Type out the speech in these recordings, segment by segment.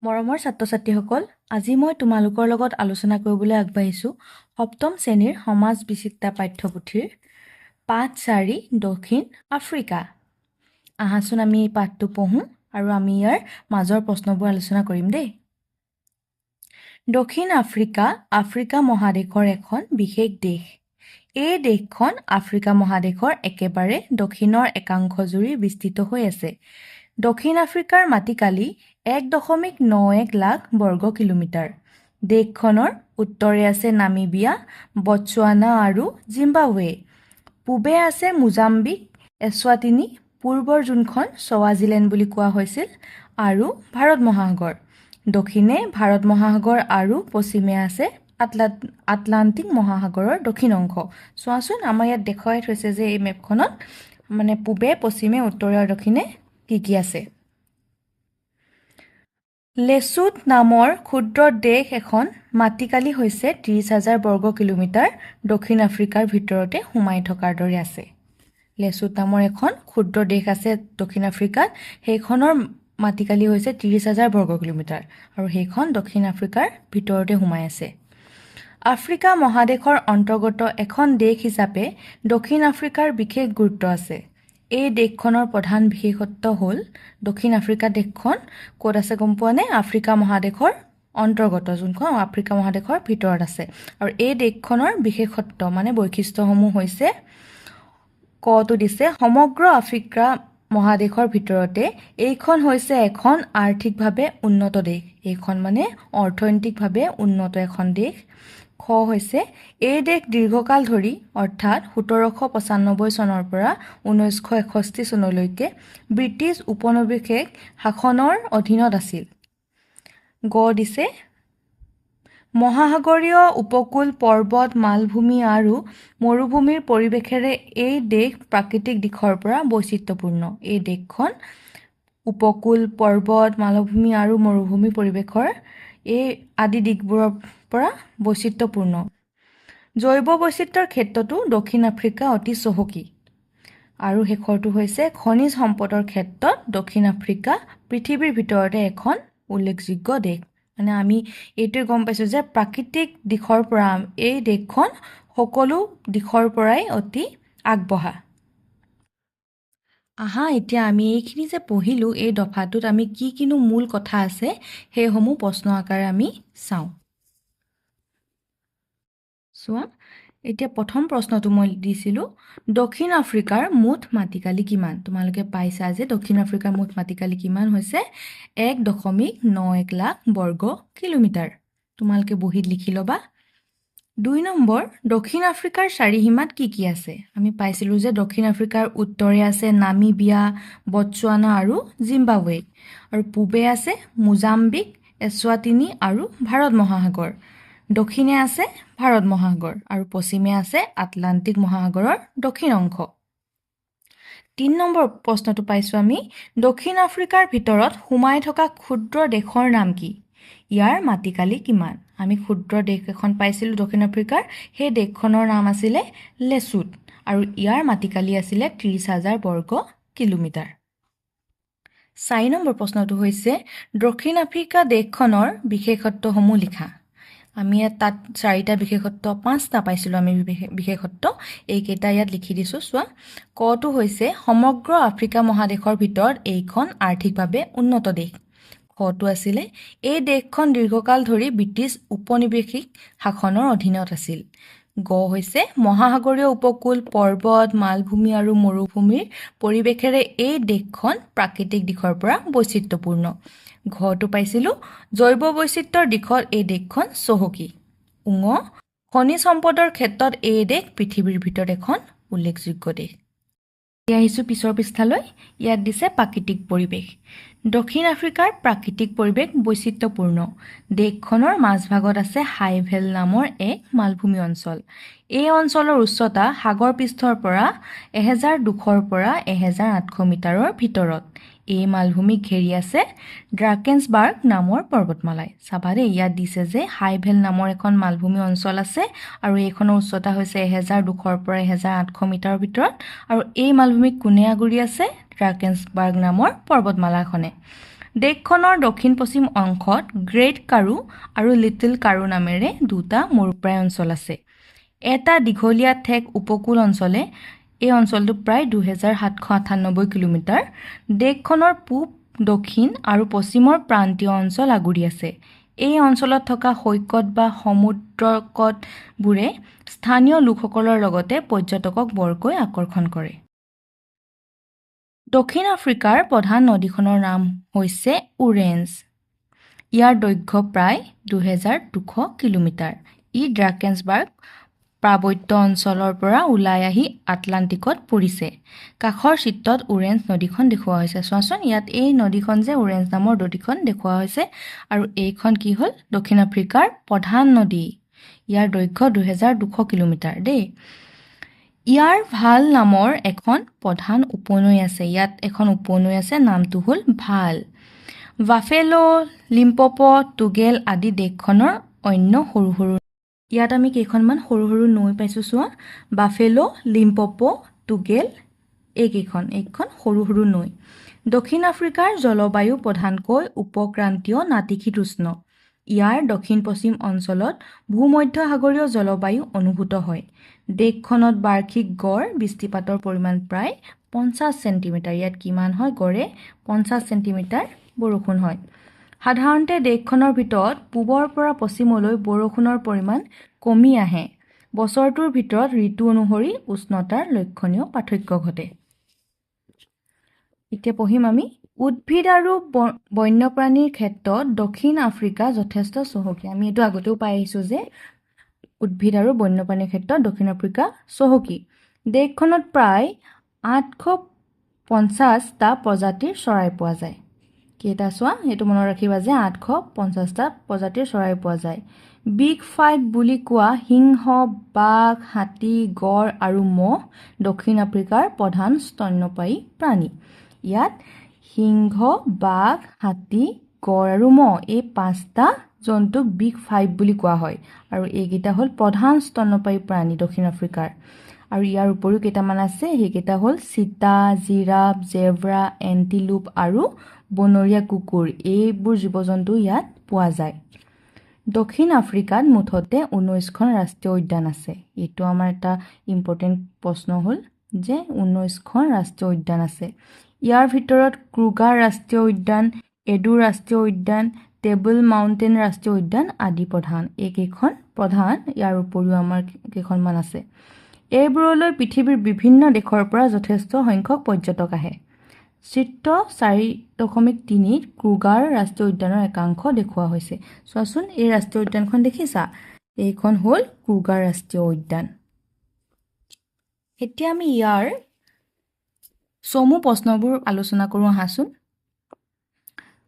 মৰমৰ ছাত্ৰ-ছাত্ৰীসকল, আজি মই তোমালোকৰ লগত আলোচনা কৰিবলৈ আগবাঢ়িছোঁ সপ্তম শ্ৰেণীৰ সমাজ বিচিত্ৰা পাঠ্যপুথিৰ পাঠ 4 দক্ষিণ আফ্ৰিকা। আহাচোন আমি এই পাঠটো পঢ়োঁ আৰু আমি ইয়াৰ মাজৰ প্ৰশ্নবোৰ আলোচনা কৰিম দেই। দক্ষিণ আফ্ৰিকা আফ্ৰিকা মহাদেশৰ এখন বিশেষ দেশ। এই দেশখন আফ্ৰিকা মহাদেশৰ একেবাৰে দক্ষিণৰ একাংশ জুৰি বিস্তৃত হৈ আছে। দক্ষিণ আফ্ৰিকাৰ মাটিকালি 1.91 লাখ বৰ্গ কিলোমিটাৰ। দেশখনৰ উত্তৰে আছে নামিবিয়া, বটছৱানা আৰু জিম্বাবৱে। পূবে আছে মোজাম্বিক, এছৱাটিনী, পূৰ্বৰ যোনখন স্বাজিলেণ্ড বুলি কোৱা হৈছিল, আৰু ভাৰত মহাসাগৰ। দক্ষিণে ভাৰত মহাসাগৰ আৰু পশ্চিমে আছে আটলান্টিক মহাসাগৰৰ দক্ষিণ অংশ। চোৱাচোন, আমাৰ ইয়াত দেখুৱাই থৈছে যে এই মেপখনত মানে পূবে, পশ্চিমে, উত্তৰে আৰু দক্ষিণে কি আছে। লেছোথ নামৰ ক্ষুদ্ৰ দেশ এখন মাটিকালি হৈছে 30,000 বৰ্গ কিলোমিটাৰ দক্ষিণ আফ্ৰিকাৰ ভিতৰতে সোমাই থকাৰ দৰে আছে। লেছোথ নামৰ এখন ক্ষুদ্ৰ দেশ আছে দক্ষিণ আফ্ৰিকাত, সেইখনৰ মাটিকালি হৈছে 30,000 বৰ্গ কিলোমিটাৰ আৰু সেইখন দক্ষিণ আফ্ৰিকাৰ ভিতৰতে সোমাই আছে। আফ্ৰিকা মহাদেশৰ অন্তৰ্গত এখন দেশ হিচাপে দক্ষিণ আফ্ৰিকাৰ বিশেষ গুৰুত্ব আছে। এই দেশখনৰ প্ৰধান বিশেষত্ব হ'ল দক্ষিণ আফ্ৰিকা দেশখন ক'ত আছে গম পোৱা নে? আফ্ৰিকা মহাদেশৰ অন্তৰ্গত, যোনখন আফ্ৰিকা মহাদেশৰ ভিতৰত আছে। আৰু এই দেশখনৰ বিশেষত্ব মানে বৈশিষ্ট্যসমূহ হৈছে, কটো দিছে, সমগ্ৰ আফ্ৰিকা মহাদেশৰ ভিতৰতে এইখন হৈছে এখন আৰ্থিকভাৱে উন্নত দেশ। এইখন মানে অৰ্থনৈতিকভাৱে উন্নত এখন দেশ। খ হৈছে, এই দেশ দীৰ্ঘকাল ধৰি অৰ্থাৎ 1795 চনৰ পৰা 1961 চনলৈকে ব্ৰিটিছ উপনিৱেশিক শাসনৰ অধীনত আছিল। গ দিছে, মহাসাগৰীয় উপকূল, পৰ্বত, মালভূমি আৰু মৰুভূমিৰ পৰিৱেশেৰে এই দেশ প্ৰাকৃতিক দিশৰ পৰা বৈচিত্ৰ্যপূৰ্ণ। এই দেশখন উপকূল, পৰ্বত, মালভূমি আৰু মৰুভূমি পৰিৱেশৰ এই আদি দিশবোৰৰ পৰা বৈচিত্ৰ্যপূৰ্ণ। জৈৱ বৈচিত্ৰ্যৰ ক্ষেত্ৰতো দক্ষিণ আফ্ৰিকা অতি চহকী। আৰু শেষৰটো হৈছে, খনিজ সম্পদৰ ক্ষেত্ৰত দক্ষিণ আফ্ৰিকা পৃথিৱীৰ ভিতৰতে এখন উল্লেখযোগ্য দেশ। মানে আমি এইটোৱে গম পাইছোঁ যে প্ৰাকৃতিক দিশৰ পৰা এই দেশখন সকলো দিশৰ পৰাই অতি আগবঢ়া। আহা, এতিয়া আমি এইখিনি যে পঢ়িলোঁ, এই দফাটোত আমি কিনো মূল কথা আছে সেইসমূহ প্ৰশ্ন আকাৰে আমি চাওঁ। চোৱা, এতিয়া প্ৰথম প্ৰশ্নটো মই দিছিলোঁ, দক্ষিণ আফ্ৰিকাৰ মুঠ মাটিকালি কিমান? তোমালোকে পাইছা যে দক্ষিণ আফ্ৰিকাৰ মুঠ মাটিকালি কিমান হৈছে 1.91 লাখ বৰ্গ কিলোমিটাৰ। তোমালোকে বহীত লিখি ল'বা। 2 নম্বৰ, দক্ষিণ আফ্ৰিকাৰ চাৰিসীমাত কি আছে? আমি পাইছিলোঁ যে দক্ষিণ আফ্ৰিকাৰ উত্তৰে আছে নামিবিয়া, বটছৱানা আৰু জিম্বাবৱে, আৰু পূবে আছে মোজাম্বিক, এছৱাটিনী আৰু ভাৰত মহাসাগৰ। দক্ষিণে আছে ভাৰত মহাসাগৰ আৰু পশ্চিমে আছে আটলান্টিক মহাসাগৰৰ দক্ষিণ অংশ। 3 নম্বৰ প্ৰশ্নটো পাইছোঁ আমি, দক্ষিণ আফ্ৰিকাৰ ভিতৰত সোমাই থকা ক্ষুদ্ৰ দেশৰ নাম কি? ইয়াৰ মাটিকালি কিমান? আমি ক্ষুদ্ৰ দেশ এখন পাইছিলোঁ দক্ষিণ আফ্ৰিকাৰ, সেই দেশখনৰ নাম আছিলে লেছোথ আৰু ইয়াৰ মাটিকালি আছিলে 30,000 বৰ্গ কিলোমিটাৰ। 4 নম্বৰ প্ৰশ্নটো হৈছে, দক্ষিণ আফ্ৰিকা দেশখনৰ বিশেষত্বসমূহ লিখা। আমি তাত 4টা বিশেষত্ব, 5টা পাইছিলোঁ আমি বিশেষত্ব, এইকেইটা ইয়াত লিখি দিছোঁ। চোৱা, কটো হৈছে, সমগ্ৰ আফ্ৰিকা মহাদেশৰ ভিতৰত এইখন আৰ্থিকভাৱে উন্নত দেশ। খটো আছিলে, এই দেশখন দীৰ্ঘকাল ধৰি ব্ৰিটিছ উপনিৱেশিক শাসনৰ অধীনত আছিল। গ হৈছে, মহাসাগৰীয় উপকূল, পৰ্বত, মালভূমি আৰু মৰুভূমিৰ পৰিৱেশেৰে এই দেশখন প্ৰাকৃতিক দিশৰ পৰা বৈচিত্ৰ্যপূৰ্ণ। ঘটো পাইছিলোঁ, জৈৱ বৈচিত্ৰ্যৰ দিশত এই দেশখন চহকী। ঙ, খনিজ সম্পদৰ ক্ষেত্ৰত এই দেশ পৃথিৱীৰ ভিতৰত এখন উল্লেখযোগ্য দেশ। এতিয়া আহিছোঁ পিছৰ পৃষ্ঠালৈ। ইয়াত দিছে প্ৰাকৃতিক পৰিৱেশ। দক্ষিণ আফ্ৰিকাৰ প্ৰাকৃতিক পৰিৱেশ বৈচিত্ৰ্যপূৰ্ণ। দেশখনৰ মাজভাগত আছে হাইভেল নামৰ এক মালভূমি অঞ্চল। এই অঞ্চলৰ উচ্চতা সাগৰ পৃষ্ঠৰ পৰা 1200 পৰা 1800 মিটাৰৰ ভিতৰত। এই মালভূমিক ঘেৰি আছে ড্ৰাকেনছবাৰ্গ নামৰ পৰ্বতমালাই। চাবা দেই, ইয়াত দিছে যে হাইভেল নামৰ এখন মালভূমি অঞ্চল আছে আৰু এইখনৰ উচ্চতা হৈছে 1200 পৰা 1800 মিটাৰৰ ভিতৰত, আৰু এই মালভূমিক কোনে আগুৰি আছে? ড্ৰাকেনছবাৰ্গ নামৰ পৰ্বতমালাখনে। দেশখনৰ দক্ষিণ পশ্চিম অংশত গ্ৰেট কাৰু আৰু লিটল কাৰু নামেৰে দুটা মৰুপ্ৰায় অঞ্চল আছে। এটা দীঘলীয়া ঠেক উপকূল অঞ্চলে এই অঞ্চলটো প্ৰায় 2798 কিলোমিটাৰ দেশখনৰ পূব, দক্ষিণ আৰু পশ্চিমৰ প্ৰান্তীয় অঞ্চল আগুৰি আছে। এই অঞ্চলত থকা সৈকত বা সমুদ্ৰকটবোৰে স্থানীয় লোকসকলৰ লগতে পৰ্যটকক বৰকৈ আকৰ্ষণ কৰে। দক্ষিণ আফ্ৰিকাৰ প্ৰধান নদীখনৰ নাম হৈছে ওৰেঞ্জ। ইয়াৰ দৈৰ্ঘ্য প্ৰায় 2200 কিলোমিটাৰ। ই ড্ৰাকেনছবাৰ্গ পাৰ্বত্য অঞ্চলৰ পৰা ওলাই আহি আটলাণ্টিকত পৰিছে। কাষৰ চিত্ৰত ওৰেঞ্জ নদীখন দেখুওৱা হৈছে। চোৱাচোন, ইয়াত এই নদীখন যে ওৰেঞ্জ নামৰ নদীখন দেখুওৱা হৈছে আৰু এইখন কি হ'ল দক্ষিণ আফ্ৰিকাৰ প্ৰধান নদী। ইয়াৰ দৈৰ্ঘ্য 2200 কিলোমিটাৰ দেই। ইয়াৰ ভাল নামৰ এখন প্ৰধান উপনৈ আছে। ইয়াত এখন উপনৈ আছে, নামটো হ'ল ভাল। বাফেলো, লিম্পপো, টুগেল আদি দেশখনৰ অন্য সৰু সৰু। ইয়াত আমি কেইখনমান সৰু সৰু নৈ পাইছোঁ চোৱা। বাফেলো, লিম্পপো, টুগেল এইখন সৰু সৰু নৈ। দক্ষিণ আফ্ৰিকাৰ জলবায়ু প্ৰধানকৈ উপক্ৰান্তীয় নাতিশীতোষ্ণ। ইয়াৰ দক্ষিণ পশ্চিম অঞ্চলত ভূমধ্যসাগৰীয় জলবায়ু অনুভূত হয়। দেশখনত বাৰ্ষিক গড় বৃষ্টিপাতৰ পৰিমাণ প্ৰায় 50 চেণ্টিমিটাৰ। ইয়াত কিমান হয়? গড়ে 50 চেণ্টিমিটাৰ বৰষুণ হয়। সাধাৰণতে দেশখনৰ ভিতৰত পূবৰ পৰা পশ্চিমলৈ বৰষুণৰ পৰিমাণ কমি আহে। বছৰটোৰ ভিতৰত ঋতু অনুসৰি উষ্ণতাৰ লক্ষণীয় পাৰ্থক্য ঘটে। এতিয়া পঢ়িম আমি উদ্ভিদ আৰু বন্যপ্ৰাণীৰ ক্ষেত্ৰত দক্ষিণ আফ্ৰিকা যথেষ্ট চহকী। আমি এইটো আগতেও পাই আহিছোঁ যে উদ্ভিদ আৰু বন্যপ্ৰাণীৰ ক্ষেত্ৰত দক্ষিণ আফ্ৰিকা চহকী। দেশখনত প্ৰায় 850টা প্ৰজাতিৰ চৰাই পোৱা যায়। কেইটা চোৱা, এইটো মনত ৰাখিবা যে 850টা প্ৰজাতিৰ চৰাই পোৱা যায়। বিগ ফাইভ বুলি কোৱা সিংহ, বাঘ, হাতী, গড় আৰু মহ দক্ষিণ আফ্ৰিকাৰ প্ৰধান স্তন্যপায়ী প্ৰাণী। ইয়াত সিংহ, বাঘ, হাতী, গড় আৰু মহ এই 5টা জন্তুক বিগ ফাইভ বুলি কোৱা হয় আৰু এইকেইটা হ'ল প্ৰধান স্তন্যপায়ী প্ৰাণী দক্ষিণ আফ্ৰিকাৰ। আৰু ইয়াৰ উপৰিও কেইটামান আছে, সেইকেইটা হ'ল চিতা, জিৰাফ, জেব্ৰা, এণ্টিলোপ আৰু বনৰীয়া কুকুৰ। এইবোৰ জীৱ জন্তু ইয়াত পোৱা যায়। দক্ষিণ আফ্ৰিকাত মুঠতে 19খন ৰাষ্ট্ৰীয় উদ্যান আছে। এইটো আমাৰ এটা ইম্পৰ্টেণ্ট প্ৰশ্ন হ'ল যে 19খন ৰাষ্ট্ৰীয় উদ্যান আছে। ইয়াৰ ভিতৰত ক্ৰুগাৰ ৰাষ্ট্ৰীয় উদ্যান, এডু ৰাষ্ট্ৰীয় উদ্যান, টেবল মাউণ্টেন ৰাষ্ট্ৰীয় উদ্যান আদি প্ৰধান। এইকেইখন প্ৰধান। ইয়াৰ উপৰিও আমাৰ কেইখনমান আছে। এইবোৰলৈ পৃথিৱীৰ বিভিন্ন দেশৰ পৰা যথেষ্ট সংখ্যক পৰ্যটক আহে। চিত্ৰ 4.3 ক্ৰুগাৰ ৰাষ্ট্ৰীয় উদ্যানৰ একাংশ দেখুওৱা হৈছে। চোৱাচোন, এই ৰাষ্ট্ৰীয় উদ্যানখন দেখিছা? এইখন হ'ল ক্ৰুগাৰ ৰাষ্ট্ৰীয় উদ্যান। এতিয়া আমি ইয়াৰ চমু প্ৰশ্নবোৰ আলোচনা কৰোঁ আহাচোন।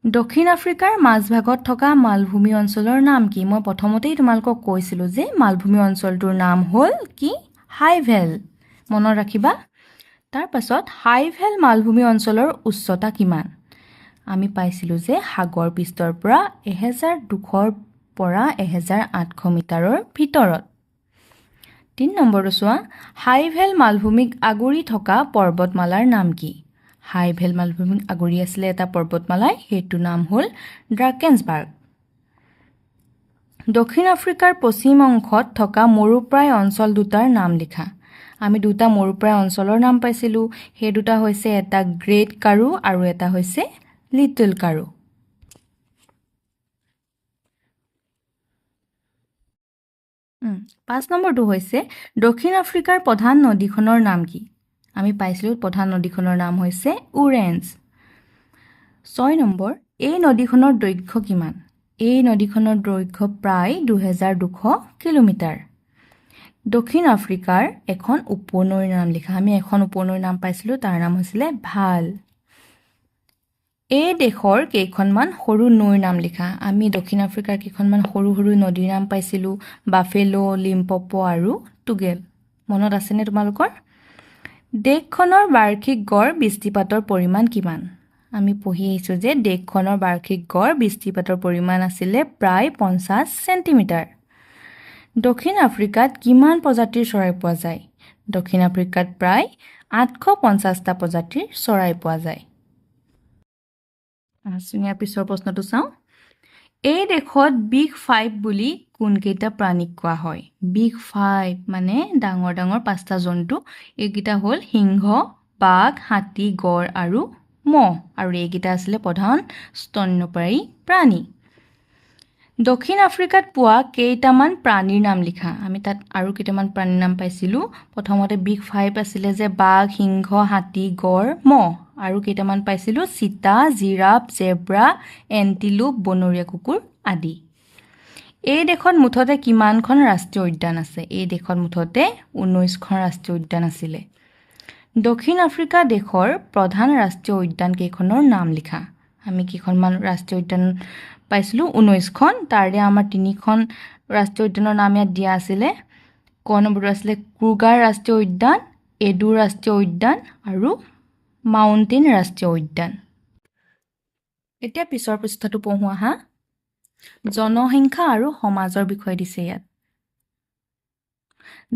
দক্ষিণ আফ্ৰিকাৰ মাজভাগত থকা মালভূমি অঞ্চলৰ নাম কি? মই প্ৰথমতেই তোমালোকক কৈছিলোঁ যে মালভূমি অঞ্চলটোৰ নাম হ'ল কি? হাইভেল। মনত ৰাখিবা। তাৰপাছত হাইভেল মালভূমি অঞ্চলৰ উচ্চতা কিমান? আমি পাইছিলোঁ যে সাগৰ পৃষ্ঠৰ পৰা 1200 পৰা 1800 মিটাৰৰ ভিতৰত। 3 নম্বৰটো চোৱা, হাইভেল মালভূমিক আগুৰি থকা পৰ্বতমালাৰ নাম কি? হাইভেল মালভূমিক আগুৰি আছিলে এটা পৰ্বতমালাই, সেইটোৰ নাম হ'ল ড্ৰাকেনছবাৰ্গ। দক্ষিণ আফ্ৰিকাৰ পশ্চিম অংশত থকা মৰুপ্ৰায় অঞ্চল দুটাৰ নাম লিখা। আমি দুটা মৰুপ্ৰায় অঞ্চলৰ নাম পাইছিলোঁ। সেই দুটা হৈছে এটা গ্ৰেট কাৰু আৰু এটা হৈছে লিটল কাৰু। পাঁচ নম্বৰটো হৈছে দক্ষিণ আফ্ৰিকাৰ প্ৰধান নদীখনৰ নাম কি? আমি পাইছিলোঁ প্ৰধান নদীখনৰ নাম হৈছে ওৰেঞ্জ। 6 নম্বৰ, এই নদীখনৰ দৈৰ্ঘ্য কিমান? এই নদীখনৰ দৈৰ্ঘ্য প্ৰায় 2200 কিলোমিটাৰ। দক্ষিণ আফ্ৰিকাৰ এখন উপনৈৰ নাম লিখা। আমি এখন উপনৈৰ নাম পাইছিলোঁ, তাৰ নাম হৈছিলে ভাল। এই দেশৰ কেইখনমান সৰু নৈৰ নাম লিখা। আমি দক্ষিণ আফ্ৰিকাৰ কেইখনমান সৰু সৰু নদীৰ নাম পাইছিলোঁ, বাফেলো, লিম্পপো আৰু টুগেল। মনত আছেনে তোমালোকৰ? দেশখনৰ বাৰ্ষিক গড় বৃষ্টিপাতৰ পৰিমাণ কিমান? আমি পঢ়ি আহিছোঁ যে দেশখনৰ বাৰ্ষিক গড় বৃষ্টিপাতৰ পৰিমাণ আছিলে প্ৰায় 50 চেণ্টিমিটাৰ। দক্ষিণ আফ্ৰিকাত কিমান প্ৰজাতিৰ চৰাই পোৱা যায়? দক্ষিণ আফ্ৰিকাত প্ৰায় 850টা প্ৰজাতিৰ চৰাই পোৱা যায়। ইয়াৰ পিছৰ প্ৰশ্নটো চাওঁ। এই দেশত বিগ 5 বুলি কোনকেইটা প্ৰাণীক কোৱা হয়? বিগ 5 মানে ডাঙৰ ডাঙৰ 5টা জন্তু। এইকেইটা হ'ল সিংহ, বাঘ, হাতী, গড় আৰু মহ। আৰু এইকেইটা আছিলে প্ৰধান স্তন্যপায়ী প্ৰাণী। দক্ষিণ আফ্ৰিকাত পোৱা কেইটামান প্ৰাণীৰ নাম লিখা। আমি তাত আৰু কেইটামান প্ৰাণীৰ নাম পাইছিলোঁ। প্ৰথমতে বিগ 5 আছিলে যে বাঘ, সিংহ, হাতী, গড়, মহ। আৰু কেইটামান পাইছিলোঁ চিতা, জিৰাফ, জেব্ৰা, এণ্টিলোপ, বনৰীয়া কুকুৰ আদি। এই দেশত মুঠতে কিমানখন ৰাষ্ট্ৰীয় উদ্যান আছে? এই দেশত মুঠতে 19খন ৰাষ্ট্ৰীয় উদ্যান আছিলে। দক্ষিণ আফ্ৰিকা দেশৰ প্ৰধান ৰাষ্ট্ৰীয় উদ্যান কেইখনৰ নাম লিখা। আমি কেইখনমান ৰাষ্ট্ৰীয় উদ্যান পাইছিলোঁ 19খন। তাৰে আমাৰ 3খন ৰাষ্ট্ৰীয় উদ্যানৰ নাম ইয়াত দিয়া আছিলে। ক নম্বৰটো আছিলে ক্ৰুগাৰ ৰাষ্ট্ৰীয় উদ্যান, এডু ৰাষ্ট্ৰীয় উদ্যান আৰু মাউণ্টেইন ৰাষ্ট্ৰীয় উদ্যান। এতিয়া পিছৰ পৃষ্ঠাটো পঢ়োঁ আহা। জনসংখ্যা আৰু সমাজৰ বিষয়ে দিছে ইয়াত।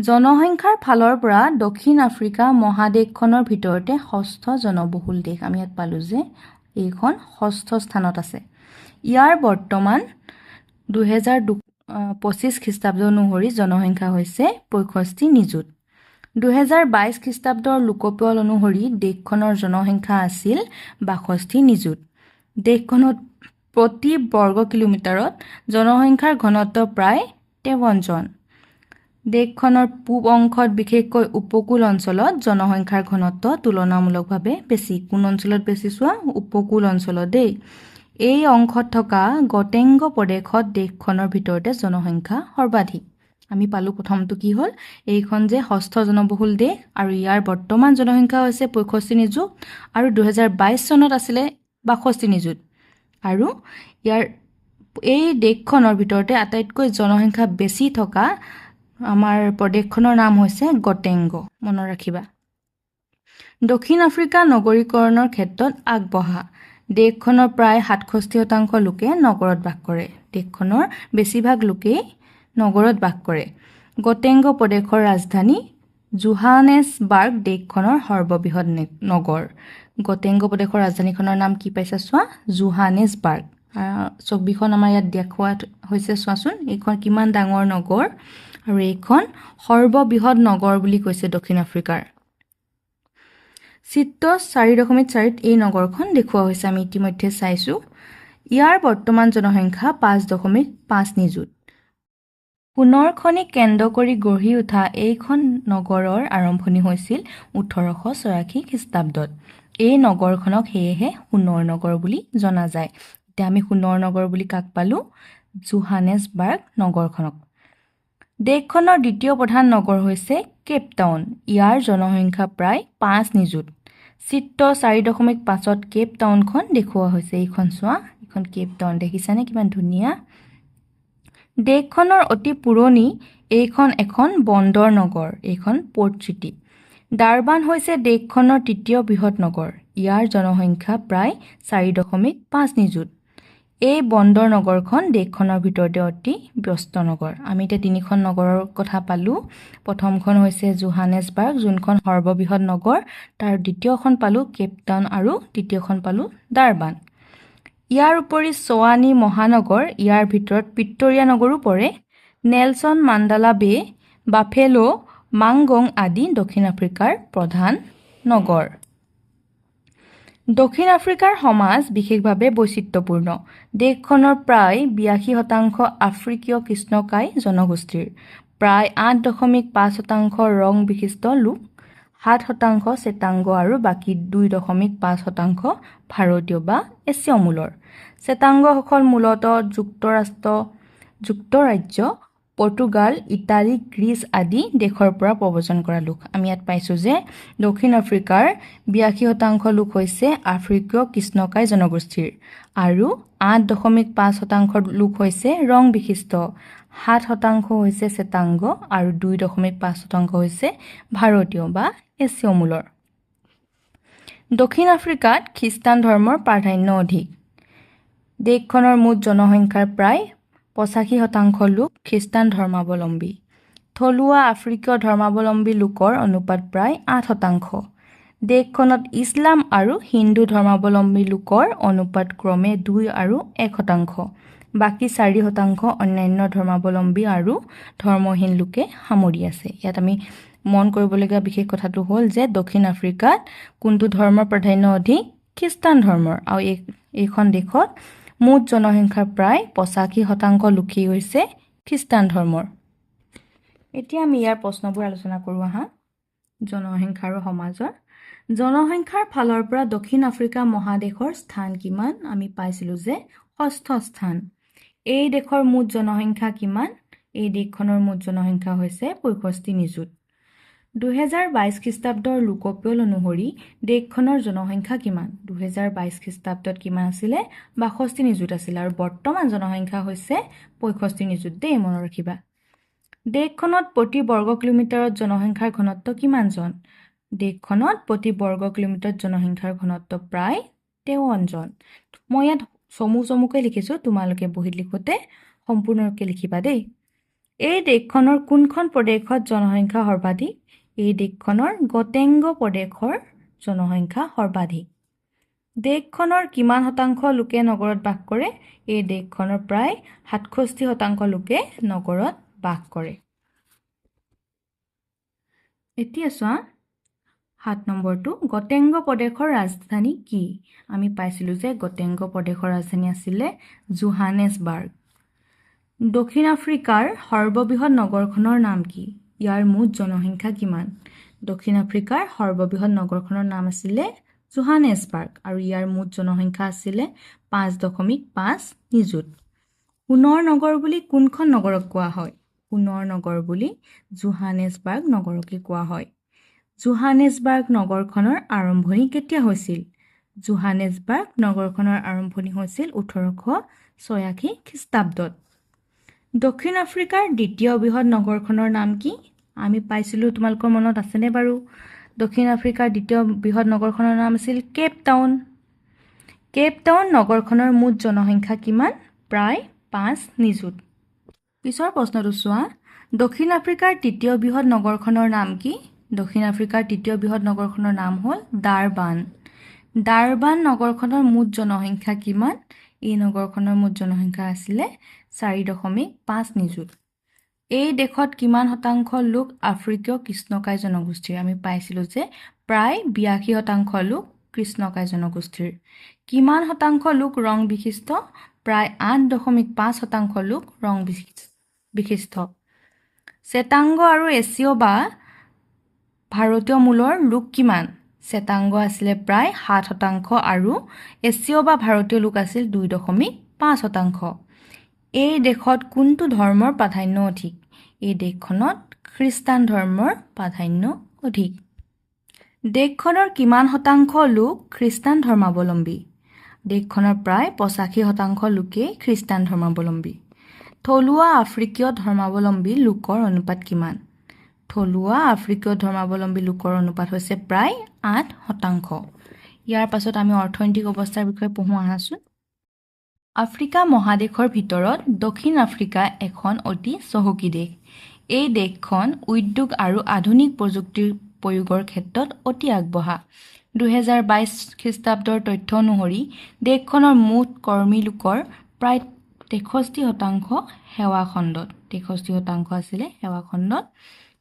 জনসংখ্যাৰ ফালৰ পৰা দক্ষিণ আফ্ৰিকা মহাদেশখনৰ ভিতৰতে ষষ্ঠ জনবহুল দেশ। আমি ইয়াত পালোঁ যে এইখন ষষ্ঠ স্থানত আছে। ইয়াৰ বৰ্তমান 2025 খ্ৰীষ্টাব্দ অনুসৰি জনসংখ্যা হৈছে 65 নিযুত। 2022 খ্ৰীষ্টাব্দৰ লোকপিয়ল অনুসৰি দেশখনৰ জনসংখ্যা আছিল 62 নিযুত। দেশখনত প্ৰতি বৰ্গ কিলোমিটাৰত জনসংখ্যাৰ ঘনত্ব প্ৰায় 53 জন। দেশখনৰ পূব অংশত বিশেষকৈ উপকূল অঞ্চলত জনসংখ্যাৰ ঘনত্ব তুলনামূলকভাৱে বেছি। কোন অঞ্চলত বেছি চোৱা? উপকূল অঞ্চলত দেই। এই অংশত থকা গটেংগ প্ৰদেশত দেশখনৰ ভিতৰতে জনসংখ্যা সৰ্বাধিক। আমি পালোঁ প্ৰথমটো কি হ'ল, এইখন যে ষষ্ঠ জনবহুল দেশ আৰু ইয়াৰ বৰ্তমান জনসংখ্যা হৈছে 65 নিযুত আৰু 2022 চনত আছিলে 62 নিযুত। আৰু ইয়াৰ এই দেশখনৰ ভিতৰতে আটাইতকৈ জনসংখ্যা বেছি থকা আমাৰ প্ৰদেশখনৰ নাম হৈছে গটেংগ। মনত ৰাখিবা। দক্ষিণ আফ্ৰিকা নগৰীকৰণৰ ক্ষেত্ৰত আগবঢ়া। দেশখনৰ প্ৰায় 67% লোকে নগৰত বাস কৰে। দেশখনৰ বেছিভাগ লোকেই নগৰত বাস কৰে। গটেংগ প্ৰদেশৰ ৰাজধানী জোহানেছবাৰ্গ দেশখনৰ সৰ্ববৃহৎ নগৰ। গটেংগ প্ৰদেশৰ ৰাজধানীখনৰ নাম কি পাইছা চোৱা? জোহানেছবাৰ্গ। ছবিখন আমাৰ ইয়াত দেখুওৱা হৈছে চোৱাচোন। এইখন কিমান ডাঙৰ নগৰ আৰু এইখন সৰ্ববৃহৎ নগৰ বুলি কৈছে দক্ষিণ আফ্ৰিকাৰ। চিত্ৰ 4.4ত এই নগৰখন দেখুওৱা হৈছে। আমি ইতিমধ্যে চাইছোঁ। ইয়াৰ বৰ্তমান জনসংখ্যা 5.5 নিযুত। সোণৰ খনি কেন্দ্ৰ কৰি গঢ়ি উঠা এইখন নগৰৰ আৰম্ভণি হৈছিল 1884 খ্ৰীষ্টাব্দত। এই নগৰখনক সেয়েহে সোণৰ নগৰ বুলি জনা যায়। এতিয়া আমি সোণৰ নগৰ বুলি কাক পালোঁ? জোহানেছবাৰ্গ নগৰখনক। দেশখনৰ দ্বিতীয় প্ৰধান নগৰ হৈছে কেপটাউন। ইয়াৰ জনসংখ্যা প্ৰায় 5 নিযুত। চিত্ৰ 4.5ত কেপটাউনখন দেখুওৱা হৈছে। এইখন চোৱা, এইখন কেপটাউন দেখিছানে কিমান ধুনীয়া। দেশখনৰ অতি পুৰণি এইখন এখন বন্দৰ নগৰ। এইখন পৰ্ট চিটি। ডাৰবান হৈছে দেশখনৰ তৃতীয় বৃহৎ নগৰ। ইয়াৰ জনসংখ্যা প্ৰায় 4.5 নিযুত। এই বন্দৰ নগৰখন দেশখনৰ ভিতৰতে অতি ব্যস্ত নগৰ। আমি এতিয়া 3খন নগৰৰ কথা পালোঁ। প্ৰথমখন হৈছে জোহানেছবাৰ্গ, যোনখন সৰ্ববৃহৎ নগৰ। তাৰ দ্বিতীয়খন পালোঁ কেপটাউন আৰু তৃতীয়খন পালোঁ ডাৰবান। ইয়াৰ উপৰি চোৱানি মহানগৰ, ইয়াৰ ভিতৰত প্ৰিটৰিয়া নগৰো পৰে। নেলছন মাণ্ডেলা বে, বাফেলো, মাংগং আদি দক্ষিণ আফ্ৰিকাৰ প্ৰধান নগৰ। দক্ষিণ আফ্ৰিকাৰ সমাজ বিশেষভাৱে বৈচিত্ৰ্যপূৰ্ণ। দেশখনৰ প্ৰায় 82% আফ্ৰিকীয় কৃষ্ণকায় জনগোষ্ঠীৰ। প্ৰায় 8.5% ৰং বিশিষ্ট লোক, 7% শ্বেতাংগ আৰু বাকী 2.5% ভাৰতীয় বা এছীয় মূলৰ। শ্বেতাংগসকল মূলতঃ যুক্তৰাজ্য, পৰ্তুগাল, ইটালী, গ্ৰীচ আদি দেশৰ পৰা প্ৰব্ৰজন কৰা লোক। আমি ইয়াত পাইছোঁ যে দক্ষিণ আফ্ৰিকাৰ 82% লোক হৈছে আফ্ৰিকীয় কৃষ্ণকায় জনগোষ্ঠীৰ আৰু 8.5% লোক হৈছে ৰং বিশিষ্ট, 7% হৈছে শ্বেতাংগ আৰু 2.5% হৈছে ভাৰতীয় বা এছীয় মূলৰ। দক্ষিণ আফ্ৰিকাত খ্ৰীষ্টান ধৰ্মৰ প্ৰাধান্য অধিক। দেশখনৰ মুঠ জনসংখ্যাৰ প্ৰায় 85% লোক খ্ৰীষ্টান ধৰ্মাৱলম্বী। থলুৱা আফ্ৰিকীয় ধৰ্মাৱলম্বী লোকৰ অনুপাত প্ৰায় 8%। দেশখনত ইছলাম আৰু হিন্দু ধৰ্মাৱলম্বী লোকৰ অনুপাত ক্ৰমে 2 আৰু 1%। বাকী 4% অন্যান্য ধৰ্মাৱলম্বী আৰু ধৰ্মহীন লোকে সামৰি আছে। ইয়াত আমি মন কৰিবলগীয়া বিশেষ কথাটো হ'ল যে দক্ষিণ আফ্ৰিকাত কোনটো ধৰ্মৰ প্ৰাধান্য অধিক? খ্ৰীষ্টান ধৰ্মৰ। আৰু এইখন দেশত মুঠ জনসংখ্যাৰ প্ৰায় 85% লোকেই হৈছে খ্ৰীষ্টান ধৰ্মৰ। এতিয়া আমি ইয়াৰ প্ৰশ্নবোৰ আলোচনা কৰোঁ আহা। জনসংখ্যা আৰু সমাজৰ জনসংখ্যাৰ ফালৰ পৰা দক্ষিণ আফ্ৰিকা মহাদেশৰ স্থান কিমান? আমি পাইছিলোঁ যে 6ষ্ঠ স্থান। এই দেশৰ মুঠ জনসংখ্যা কিমান? এই দেশখনৰ মুঠ জনসংখ্যা হৈছে 65 নিযুত। 2022 খ্ৰীষ্টাব্দৰ লোকপিয়ল অনুসৰি দেশখনৰ জনসংখ্যা কিমান? 2022 খ্ৰীষ্টাব্দত কিমান আছিলে? 62 নিযুত আছিলে আৰু বৰ্তমান জনসংখ্যা হৈছে 65 নিযুত। দেই মনত ৰাখিবা। দেশখনত প্ৰতি বৰ্গ কিলোমিটাৰত জনসংখ্যাৰ ঘনত্ব কিমান জন? দেশখনত প্ৰতি বৰ্গ কিলোমিটাৰত জনসংখ্যাৰ ঘনত্ব প্ৰায় 53 জন। মই ইয়াত চমুকৈ লিখিছোঁ, তোমালোকে বহীত লিখোঁতে সম্পূৰ্ণৰূপে লিখিবা দেই। এই দেশখনৰ কোনখন প্ৰদেশত জনসংখ্যা সৰ্বাধিক? এই দেশখনৰ গটেংগ প্ৰদেশৰ জনসংখ্যা সৰ্বাধিক। দেশখনৰ কিমান শতাংশ লোকে নগৰত বাস কৰে? এই দেশখনৰ প্ৰায় 67% লোকে নগৰত বাস কৰে। এতিয়া চোৱা 7 নম্বৰটো, গটেংগ প্ৰদেশৰ ৰাজধানী কি? আমি পাইছিলোঁ যে গটেংগ প্ৰদেশৰ ৰাজধানী আছিলে জোহানেছবাৰ্গ। দক্ষিণ আফ্ৰিকাৰ সৰ্ববৃহৎ নগৰখনৰ নাম কি? ইয়াৰ মুঠ জনসংখ্যা কিমান? দক্ষিণ আফ্ৰিকাৰ সৰ্ববৃহৎ নগৰখনৰ নাম আছিলে জোহানেছবাৰ্গ আৰু ইয়াৰ মুঠ জনসংখ্যা আছিলে 5.5 নিযুত। সোণৰ নগৰ বুলি কোনখন নগৰক কোৱা হয়? সোণৰ নগৰ বুলি জোহানেছবাৰ্গ নগৰকে কোৱা হয়। জোহানেছবাৰ্গ নগৰখনৰ আৰম্ভণি কেতিয়া হৈছিল? জোহানেছবাৰ্গ নগৰখনৰ আৰম্ভণি হৈছিল 1886 খ্ৰীষ্টাব্দত। দক্ষিণ আফ্ৰিকাৰ দ্বিতীয় বৃহৎ নগৰখনৰ নাম কি? আমি পাইছিলোঁ, তোমালোকৰ মনত আছেনে বাৰু? দক্ষিণ আফ্ৰিকাৰ দ্বিতীয় বৃহৎ নগৰখনৰ নাম আছিল কেপ টাউন। কেপ টাউন নগৰখনৰ মুঠ জনসংখ্যা কিমান? প্ৰায় 5 নিযুত। পিছৰ প্ৰশ্নটো চোৱা, দক্ষিণ আফ্ৰিকাৰ তৃতীয় বৃহৎ নগৰখনৰ নাম কি? দক্ষিণ আফ্ৰিকাৰ তৃতীয় বৃহৎ নগৰখনৰ নাম হ'ল ডাৰবান। ডাৰবান নগৰখনৰ মুঠ জনসংখ্যা কিমান? এই নগৰখনৰ মুঠ জনসংখ্যা আছিলে 4.5 নিযুত। এই দেশত কিমান শতাংশ লোক আফ্ৰিকীয় কৃষ্ণকায় জনগোষ্ঠীৰ? আমি পাইছিলোঁ যে প্ৰায় 82% লোক কৃষ্ণকায় জনগোষ্ঠীৰ। কিমান শতাংশ লোক ৰং বিশিষ্ট? প্ৰায় 8.5% লোক ৰং বিশিষ্ট। শ্বেতাংগ আৰু এছীয় বা ভাৰতীয় মূলৰ লোক কিমান? শ্বেতাংগ আছিলে প্ৰায় 7% আৰু এছীয় বা ভাৰতীয় লোক আছিল 2.5%। এই দেশত কোনটো ধৰ্মৰ প্ৰাধান্য অধিক? এই দেশখনত খ্ৰীষ্টান ধৰ্মৰ প্ৰাধান্য অধিক। দেশখনৰ কিমান শতাংশ লোক খ্ৰীষ্টান ধৰ্মাৱলম্বী? দেশখনৰ প্ৰায় 85% লোকেই খ্ৰীষ্টান ধৰ্মাৱলম্বী। থলুৱা আফ্ৰিকীয় ধৰ্মাৱলম্বী লোকৰ অনুপাত কিমান? থলুৱা আফ্ৰিকীয় ধৰ্মাৱলম্বী লোকৰ অনুপাত হৈছে প্ৰায় 8%। ইয়াৰ পাছত আমি অৰ্থনৈতিক অৱস্থাৰ বিষয়ে পঢ়ো আহাচোন। আফ্ৰিকা মহাদেশৰ ভিতৰত দক্ষিণ আফ্ৰিকা এখন অতি চহকী দেশ। এই দেশখন উদ্যোগ আৰু আধুনিক প্ৰযুক্তিৰ প্ৰয়োগৰ ক্ষেত্ৰত অতি আগবঢ়া। 2022 খ্ৰীষ্টাব্দৰ তথ্য অনুসৰি দেশখনৰ মুঠ কৰ্মী লোকৰ প্ৰায় 63% সেৱা খণ্ডত, 63% আছিলে সেৱা খণ্ডত,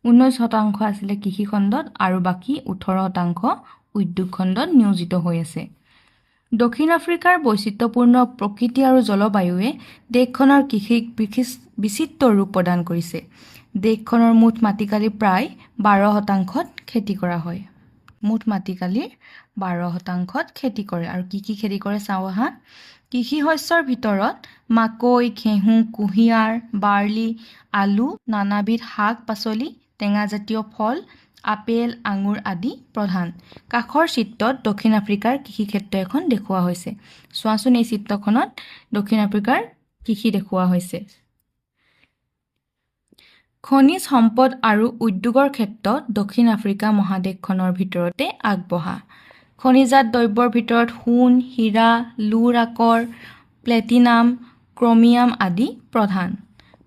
19% আছিলে কৃষি খণ্ডত আৰু বাকী 18% উদ্যোগ খণ্ডত নিয়োজিত হৈ আছে। দক্ষিণ আফ্ৰিকাৰ বৈচিত্ৰ্যপূৰ্ণ প্ৰকৃতি আৰু জলবায়ুৱে দেশখনৰ কৃষিক বিচিত্ৰ ৰূপ প্ৰদান কৰিছে। দেশখনৰ মুঠ মাটিকালিৰ প্ৰায় 12%ত খেতি কৰা হয়। মুঠ মাটিকালিৰ 12%ত খেতি কৰে। আৰু কি কি খেতি কৰে চাওঁ আহা। কৃষি শস্যৰ ভিতৰত মাকৈ, ঘেঁহু, কুঁহিয়াৰ, বাৰ্লি, আলু, নানাবিধ শাক পাচলি, টেঙাজাতীয় ফল, আপেল, আঙুৰ আদি প্ৰধান। কাষৰ চিত্ৰত দক্ষিণ আফ্ৰিকাৰ কৃষি ক্ষেত্ৰ এখন দেখুওৱা হৈছে। চোৱাচোন এই চিত্ৰখনত দক্ষিণ আফ্ৰিকাৰ কৃষি দেখুওৱা হৈছে। খনিজ সম্পদ আৰু উদ্যোগৰ ক্ষেত্ৰত দক্ষিণ আফ্ৰিকা মহাদেশখনৰ ভিতৰতে আগবঢ়া। খনিজাত দ্ৰব্যৰ ভিতৰত সোণ, হীৰা, লোৰ আকৰ, প্লেটিনাম, ক্ৰমিয়াম আদি প্ৰধান।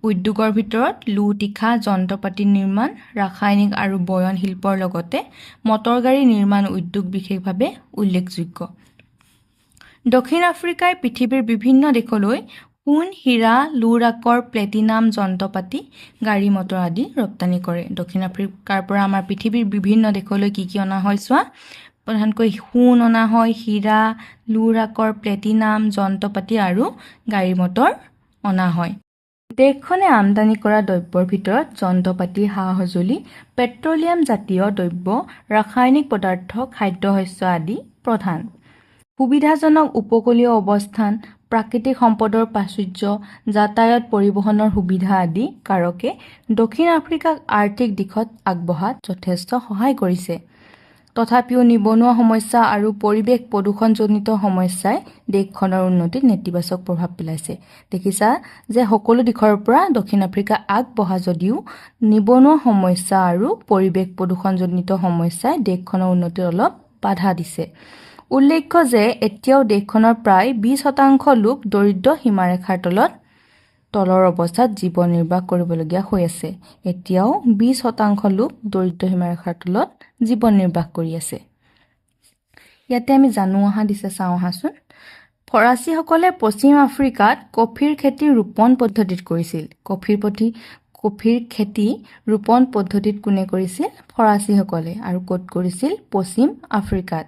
উদ্যোগৰ ভিতৰত লো-তীখা যন্ত্ৰপাতি নিৰ্মাণ, ৰাসায়নিক আৰু বয়ন শিল্পৰ লগতে মটৰ গাড়ী নিৰ্মাণ উদ্যোগ বিশেষভাৱে উল্লেখযোগ্য। দক্ষিণ আফ্ৰিকাই পৃথিৱীৰ বিভিন্ন দেশলৈ সোণ, হীৰা, লোৰ-আকৰ, প্লেটিনাম, যন্ত্ৰপাতি, গাড়ী মটৰ আদি ৰপ্তানি কৰে। দক্ষিণ আফ্ৰিকাৰ পৰা আমাৰ পৃথিৱীৰ বিভিন্ন দেশলৈ কি কি অনা হয় চোৱা। প্ৰধানকৈ সোণ অনা হয়, হীৰা, লোৰ-আকৰ, প্লেটিনাম, যন্ত্ৰপাতি আৰু গাড়ী মটৰ অনা হয়। দেশখনে আমদানি কৰা দ্ৰব্যৰ ভিতৰত যন্ত্ৰপাতি, সা-সঁজুলি, পেট্ৰলিয়াম জাতীয় দ্ৰব্য, ৰাসায়নিক পদাৰ্থ, খাদ্যশস্য আদি প্ৰধান। সুবিধাজনক উপকূলীয় অৱস্থান, প্ৰাকৃতিক সম্পদৰ প্ৰাচুৰ্য, যাতায়াত পৰিবহণৰ সুবিধা আদি কাৰকে দক্ষিণ আফ্ৰিকাক আৰ্থিক দিশত আগবঢ়াত যথেষ্ট সহায় কৰিছে। তথাপিও নিবনুৱা সমস্যা আৰু পৰিৱেশ প্ৰদূষণজনিত সমস্যাই দেশখনৰ উন্নতিত নেতিবাচক প্ৰভাৱ পেলাইছে। দেখিছা যে সকলো দিশৰ পৰা দক্ষিণ আফ্ৰিকা আগবঢ়া যদিও নিবনুৱা সমস্যা আৰু পৰিৱেশ প্ৰদূষণজনিত সমস্যাই দেশখনৰ উন্নতিত অলপ বাধা দিছে। উল্লেখ্য যে এতিয়াও দেশখনৰ প্ৰায় 20% লোক দৰিদ্ৰ সীমাৰেখাৰ তলৰ অৱস্থাত জীৱন নিৰ্বাহ কৰিবলগীয়া হৈ আছে। এতিয়াও 20% লোক দৰিদ্ৰ সীমাৰেখাৰ তলত জীৱন নিৰ্বাহ কৰি আছে। ইয়াতে আমি জানো অহা দিছে, চাওঁ আহাচোন। ফৰাচীসকলে পশ্চিম আফ্ৰিকাত কফিৰ খেতি ৰোপণ পদ্ধতিত কৰিছিল। কফিৰ খেতি ৰোপণ পদ্ধতিত কোনে কৰিছিল? ফৰাচীসকলে। আৰু ক'ত কৰিছিল? পশ্চিম আফ্ৰিকাত।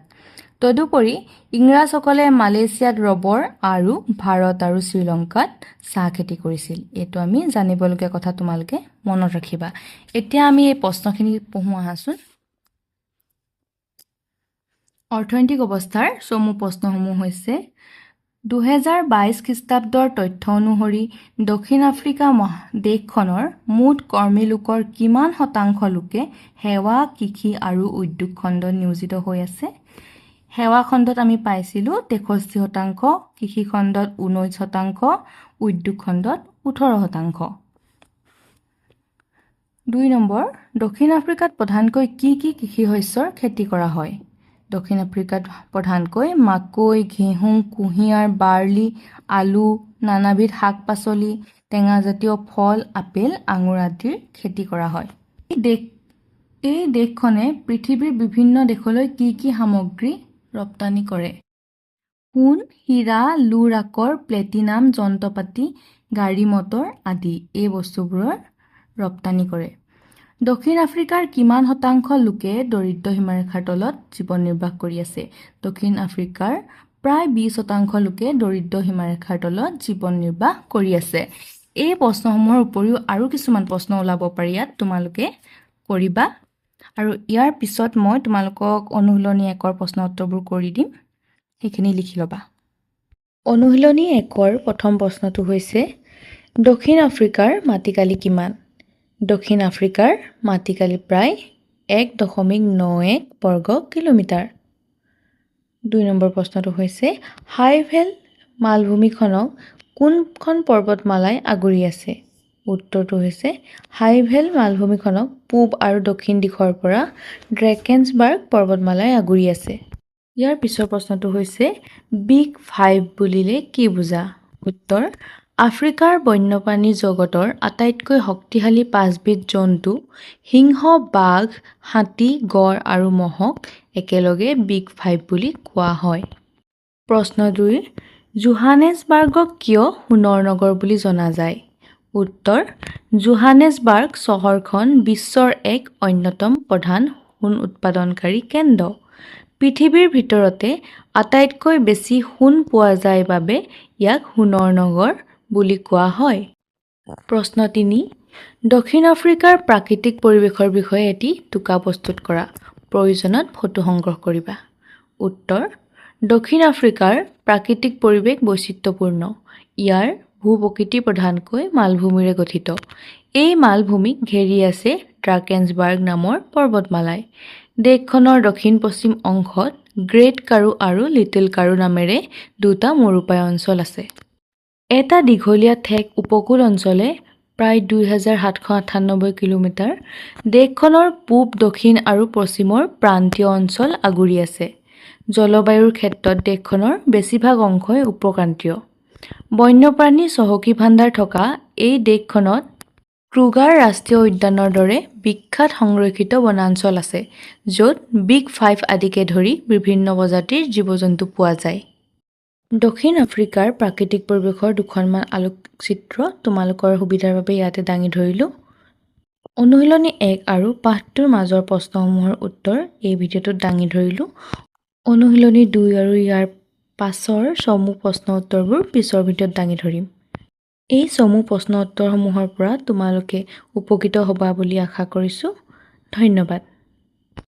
তদুপৰি ইংৰাজসকলে মালয়েছিয়াত ৰবৰ আৰু ভাৰত আৰু শ্ৰীলংকাত চাহ খেতি কৰিছিল। এইটো আমি জানিবলগীয়া কথা, তোমালোকে মনত ৰাখিবা। এতিয়া আমি এই প্ৰশ্নখিনি পঢ়ো আহাচোন। অৰ্থনৈতিক অৱস্থাৰ চমু প্ৰশ্নসমূহ হৈছে 2022 খ্ৰীষ্টাব্দৰ তথ্য অনুসৰি দক্ষিণ আফ্ৰিকা দেশখনৰ মুঠ কৰ্মী লোকৰ কিমান শতাংশ লোকে সেৱা, কৃষি আৰু উদ্যোগ খণ্ডত নিয়োজিত হৈ আছে? সেৱা খণ্ডত আমি পাইছিলোঁ 63%, কৃষি খণ্ডত 19%, উদ্যোগ খণ্ডত 18%। 2 নম্বৰ, দক্ষিণ আফ্ৰিকাত প্ৰধানকৈ কি কি কৃষি শস্যৰ খেতি কৰা হয়? দক্ষিণ আফ্ৰিকাত প্ৰধানকৈ মাকৈ, ঘেঁহু, কুঁহিয়াৰ, বাৰ্লি, আলু, নানাবিধ শাক-পাচলি, টেঙাজাতীয় ফল, আপেল, আঙুৰ আদিৰ খেতি কৰা হয়। এই দেশখনে পৃথিৱীৰ বিভিন্ন দেশলৈ কি কি সামগ্ৰী ৰপ্তানি কৰে? সোণ, হীৰা, লোৰ-আকৰ, প্লেটিনাম, যন্ত্ৰপাতি, গাড়ী মটৰ আদি এই বস্তুবোৰৰ ৰপ্তানি কৰে। দক্ষিণ আফ্ৰিকাৰ কিমান শতাংশ লোকে দৰিদ্ৰ সীমাৰেখাৰ তলত জীৱন নিৰ্বাহ কৰি আছে? দক্ষিণ আফ্ৰিকাৰ প্ৰায় 20% লোকে দৰিদ্ৰ সীমাৰেখাৰ তলত জীৱন নিৰ্বাহ কৰি আছে। এই প্ৰশ্নসমূহৰ উপৰিও আৰু কিছুমান প্ৰশ্ন ওলাব পাৰি, ইয়াত তোমালোকে কৰিবা। আৰু ইয়াৰ পিছত মই তোমালোকক অনুশীলনী 1ৰ প্ৰশ্ন উত্তৰবোৰ কৰি দিম, সেইখিনি লিখি ল'বা। অনুশীলনী 1ৰ প্ৰথম প্ৰশ্নটো হৈছে দক্ষিণ আফ্ৰিকাৰ মাটিকালি কিমান? দক্ষিণ আফ্ৰিকাৰ মাটিকালি প্ৰায় 1.91 বৰ্গ কিলোমিটাৰ। 2 নম্বৰ প্ৰশ্নটো হৈছে হাইভেল মালভূমিখনক কোনখন পৰ্বতমালাই আগুৰি আছে? উত্তৰটো হৈছে হাইভেল মালভূমিখনক পূব আৰু দক্ষিণ দিশৰ পৰা ড্ৰেকেনছবাৰ্গ পৰ্বতমালাই আগুৰি আছে। ইয়াৰ পিছৰ প্ৰশ্নটো হৈছে বিগ 5 বুলিলে কি বুজা? উত্তৰ, আফ্ৰিকাৰ বন্যপ্ৰাণী জগতৰ আটাইতকৈ শক্তিশালী 5বিধ জন্তু সিংহ, বাঘ, হাতী, গড় আৰু মহক একেলগে বিগ 5 বুলি কোৱা হয়। প্ৰশ্ন 2, জোহানেছবাৰ্গক কিয় সোণৰ নগৰ বুলি জনা যায়? উত্তৰ, জোহানেছবাৰ্গ চহৰখন বিশ্বৰ এক অন্যতম প্ৰধান সোণ উৎপাদনকাৰী কেন্দ্ৰ। পৃথিৱীৰ ভিতৰতে আটাইতকৈ বেছি সোণ পোৱা যায় বাবে ইয়াক সোণৰ নগৰ বুলি কোৱা হয়। প্ৰশ্ন 3, দক্ষিণ আফ্ৰিকাৰ প্ৰাকৃতিক পৰিৱেশৰ বিষয়ে এটি টোকা প্ৰস্তুত কৰা। প্ৰয়োজনত ফটো সংগ্ৰহ কৰিবা। উত্তৰ, দক্ষিণ আফ্ৰিকাৰ প্ৰাকৃতিক পৰিৱেশ বৈচিত্ৰ্যপূৰ্ণ। ইয়াৰ ভূ-প্ৰকৃতি প্ৰধানকৈ মালভূমিৰে গঠিত। এই মালভূমিক ঘেৰি আছে ড্ৰাকেনছবাৰ্গ নামৰ পৰ্বতমালাই। দেশখনৰ দক্ষিণ-পশ্চিম অংশত গ্ৰেট কাৰু আৰু লিটল কাৰু নামেৰে 2টা মৰুপায় অঞ্চল আছে। এটা দীঘলীয়া ঠেক উপকূল অঞ্চলে প্ৰায় 2798 কিলোমিটাৰ দেশখনৰ পূব, দক্ষিণ আৰু পশ্চিমৰ প্ৰান্তীয় অঞ্চল আগুৰি আছে। জলবায়ুৰ ক্ষেত্ৰত দেশখনৰ বেছিভাগ অংশই উপক্ৰান্তীয়। বন্যপ্ৰাণী চহকী ভাণ্ডাৰ থকা এই দেশখনত ক্ৰুগাৰ ৰাষ্ট্ৰীয় উদ্যানৰ দৰে বিখ্যাত সংৰক্ষিত বনাঞ্চল আছে, য'ত বিগ 5 আদিকে ধৰি বিভিন্ন প্ৰজাতিৰ জীৱ-জন্তু পোৱা যায়। দক্ষিণ আফ্ৰিকাৰ প্ৰাকৃতিক পৰিৱেশৰ দুখনমান আলোকচিত্ৰ তোমালোকৰ সুবিধাৰ বাবে ইয়াতে দাঙি ধৰিলোঁ। অনুশীলনী 1 আৰু পাঠটোৰ মাজৰ প্ৰশ্নসমূহৰ উত্তৰ এই ভিডিঅ'টোত দাঙি ধৰিলোঁ। অনুশীলনী 2 আৰু ইয়াৰ পাছৰ চমু প্ৰশ্ন উত্তৰবোৰ পিছৰ ভিডিঅ'ত দাঙি ধৰিম। এই চমু প্ৰশ্ন উত্তৰসমূহৰ পৰা তোমালোকে উপকৃত হ'বা বুলি আশা কৰিছোঁ। ধন্যবাদ।